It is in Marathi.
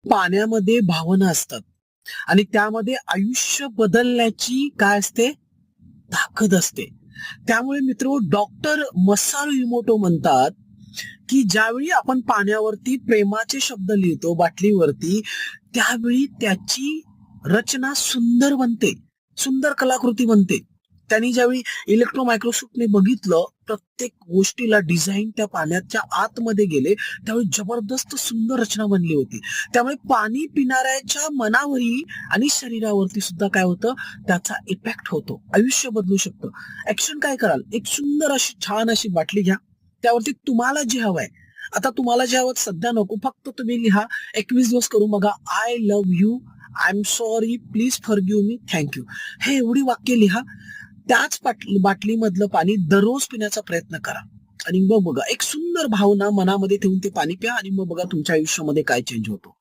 पाण्यामध्ये भावना असतात आणि त्यामध्ये आयुष्य बदलण्याची काय असते, ताकद असते. त्यामुळे मित्र, डॉक्टर मसारू इमोटो म्हणतात, की ज्यावेळी आपण पाण्यावरती प्रेमाचे शब्द लिहितो बाटलीवरती, त्यावेळी त्याची रचना सुंदर बनते, सुंदर कलाकृती बनते. त्यांनी ज्यावेळी इलेक्ट्रो मायक्रोस्कोपने बघितलं, प्रत्येक गोष्टीला डिझाईन त्या पाण्याच्या आतमध्ये गेले, त्यावेळी जबरदस्त सुंदर रचना बनली होती. त्यामुळे पाणी पिणाऱ्याच्या मनावरही आणि शरीरावरती सुद्धा काय होतं, त्याचा इफेक्ट होतो. आयुष्य बदलू शकतं. ऍक्शन काय कराल, एक सुंदर अशी छान अशी बाटली घ्या, त्यावरती तुम्हाला जे हवंय, आता तुम्हाला जे हवं सध्या नको, फक्त तुम्ही लिहा 21 दिवस करून बघा, I love you, I am sorry, please forgive me, thank you. हे एवढी वाक्य लिहा. त्याच बाटलीमधलं पाणी दररोज पिण्याचा प्रयत्न करा आणि मग बघा, एक सुंदर भावना मनामध्ये ठेवून ते पाणी प्या आणि मग बघा तुमच्या आयुष्यामध्ये काय चेंज होतो.